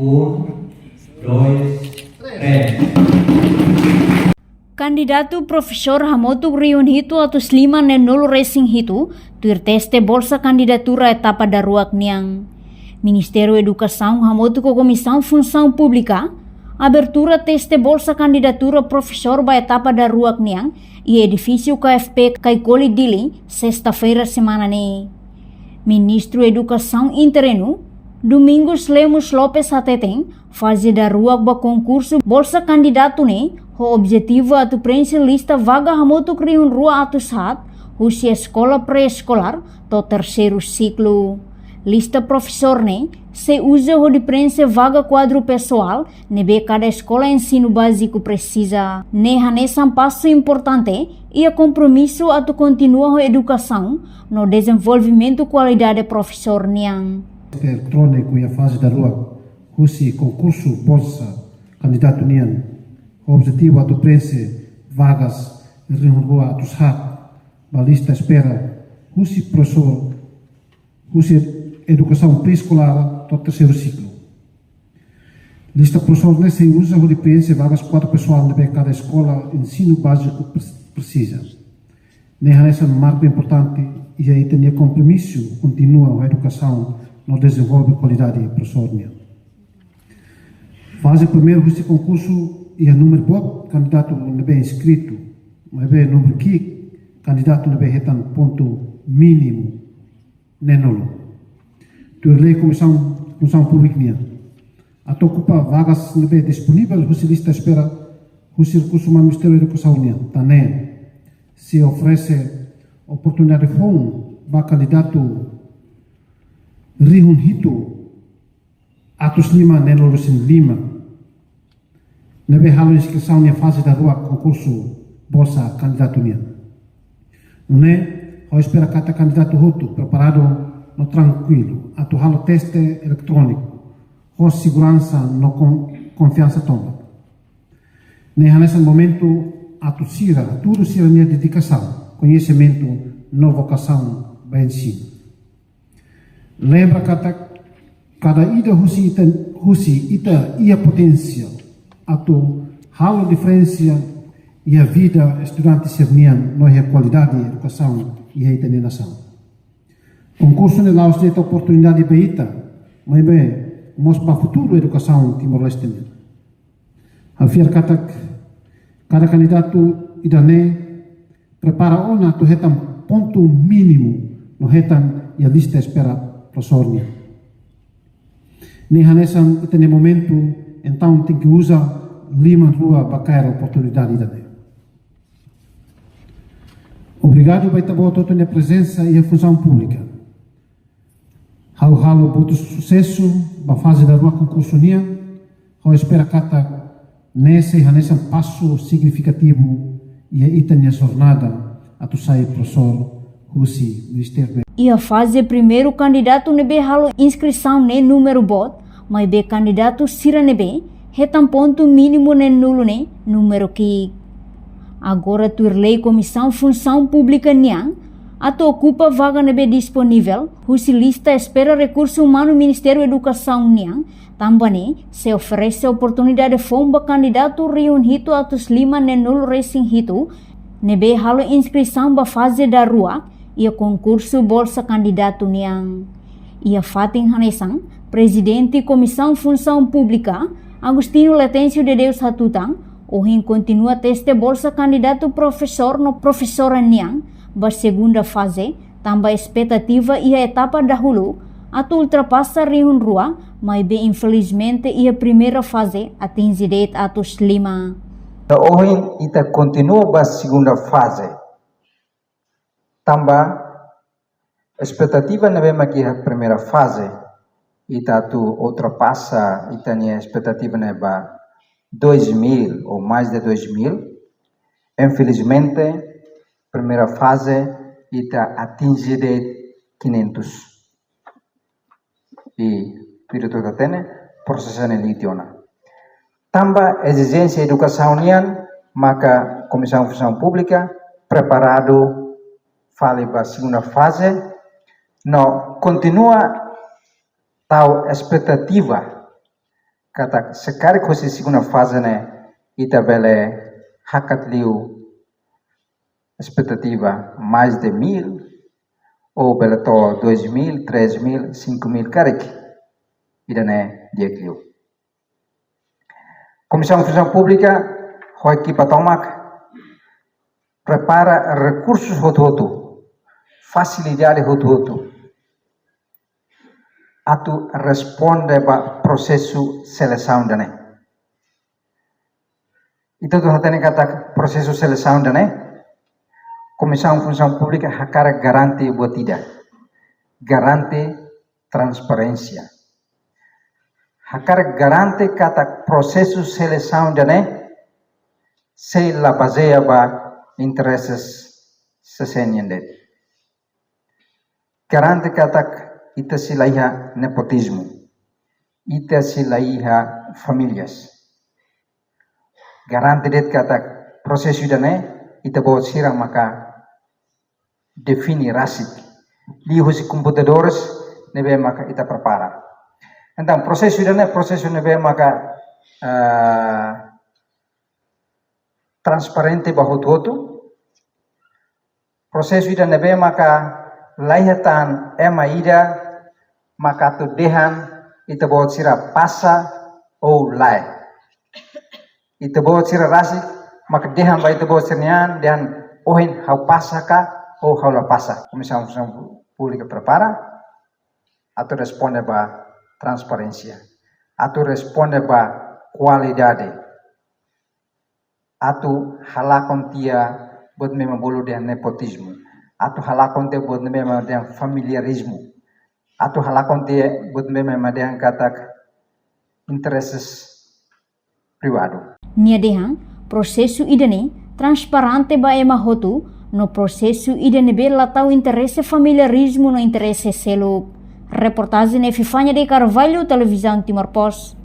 2, 3. Candidato Profesor Hamotu Riun Hitu atau Slima Nenul Racing Hitu, tuir teste bolsa candidatura etapa daruak niang Ministério Educação Hamotu com Comissão Função Pública, abertura teste bolsa candidatura professor ba etapa daruak niang e edifício KFP Kaikoli Dili, sexta-feira semana ni. Ministro Educação interino, Domingos Lemos Lopes Hateteng, fase daruak ba concurso bolsa candidato ni, o objetivo atu preencher lista vaga Hamotu Riun Rua atu saat, usia escola pré-escolar to terceiro ciclo. Lista professor ne se usa o de preencher vaga quadro pessoal nebe cada escola ensino básico precisa. Ne hanessa um passo importante e a compromisso atu continua a educação no desenvolvimento qualidade professor niang. Eletrônico e a fase da rua, usi concurso bolsa candidato niang. O objetivo atu preencher vagas em rua atu saat, a lista espera usi professor, usi educação pré-escolar do terceiro ciclo. Lista professor nesse usa o de preencher vagas quatro pessoal de cada escola ensino básico precisa. Nessa é um marco importante e aí tem compromisso continua a educação no desenvolve qualidade professor. Fase primeiro este concurso e a número bot candidato não bem inscrito, mas bem número que candidato não bem retan ponto mínimo nenolo. Tu lei comissão pública a ocupa vagas não bem disponível, você lista espera o recurso do Ministério da Educação também se oferece oportunidade de fundo para candidato Riun Hitu atus lima nenolo sin lima. Nebe halo inscrição na fase da rua concurso bolsa candidato nia. Não é? Eu espero que candidato Hutu preparado no tranquilo, atu halo teste eletrônico, com segurança no confiança tomba. Nesse momento atu sira, tudo sira minha dedicação, conhecimento, no vocação, bem ensino. Lembra que cada ida husi ita ia potencial. Atu halo diferença e a vida estudante sernian no a qualidade de educação e a nação. Concurso ne laos de oportunidade beita, mas bem, mostra para futuro educação Timor-Leste. Hafiar cada candidato idane prepara ona tu hetam ponto mínimo no hetam e a lista espera professornya. Nehanesan itene momento então tem que usar lima rua para cair a oportunidade dele. Obrigado por toda a minha presença e a função pública. Halo muito sucesso para a fase da rua concurso nia. Eu espero que nesse passo significativo e a itania jornada a tu sair professor Husi Ministério. E a fase primeiro candidato nebe halo inscrição ne número bot, mas be candidato sira nebe retam ponto mínimo ne nulo ne número que agora tu lei comissão função pública niang ato ocupa vaga nebe disponível husi lista espera recurso humano Ministério Educação niang também se oferece oportunidade de fomba candidato Riun Hitu atus lima ne nulo Racing Hitu nebe halo inscrição ba fase da rua e a concurso bolsa candidato niang e a fatin hanesang presidente comissão função pública Agustino Letencio de Deus Hatutang, ohin continua teste bolsa candidato professor no professora niang, ba segunda fase, também expectativa e a etapa dahulu, atu ultrapassa Riun Rua, mas bem infelizmente e a primeira fase atinge det atus lima. Ohin ita continua ba segunda fase, também expectativa na bem aqui a primeira fase, ita tu ultrapassa ita a expectativa neba 2.000 ou mais de 2.000. Infelizmente, primeira fase ita atinge de 500. E piro da tene processo elitiona. Tamba exigência educação nian, maka Comissão de Função Pública preparado fale para a segunda fase, no continua tal expectativa kata sekali kosi segunda fase ne ita bele hakat liu expectativa mais de 1000 ou bele to 2000, 3000, 5000 karek ida ne dia liu. Comissão de Função Pública hoi ki patomak prepara recursos hotu facilidade hotu atu responde ba processo seleção dane. Itu tu hatene kata processo seleção dane. Comissão de Função Pública hakara garante buat tidak. Garante transparência. Hakara garante kata processo seleção dane se la baseia ba interesses sesenyendet. Garante kata ita silaiha nepotismo, ita silaiha famílias. Garante det kata prosesu dane ita bawa sirang maka defini rasik. Lihu si computadores nebe maka ita prepara. Então prosesu dane prosesu nebe maka transparente bahotu. Prosesu dane nebe maka laihatan ema ida maka tu dehan ita bawa sira pasa ou lai. Ita bawa sira rasik maka dehan ba ita bawa sirnian dehan ohin hau pasa ka ou hau la pasa. Comissão de Função Pública prepara atau responde ba transparência. Atau responde ba qualidade. Atau halakon tia buat memang bolu dehan nepotismo. Atau halakon tia buat memang dehan familiarismo. Atau halakon dia buat memang yang kata interesses privado. Nia dehan prosesu idane transparente ba ema hotu no prosesu idane bela tau interesse familiarismo no interesse selo. Reportagem ne Fifanya de Carvalho, Televisão Timor Post.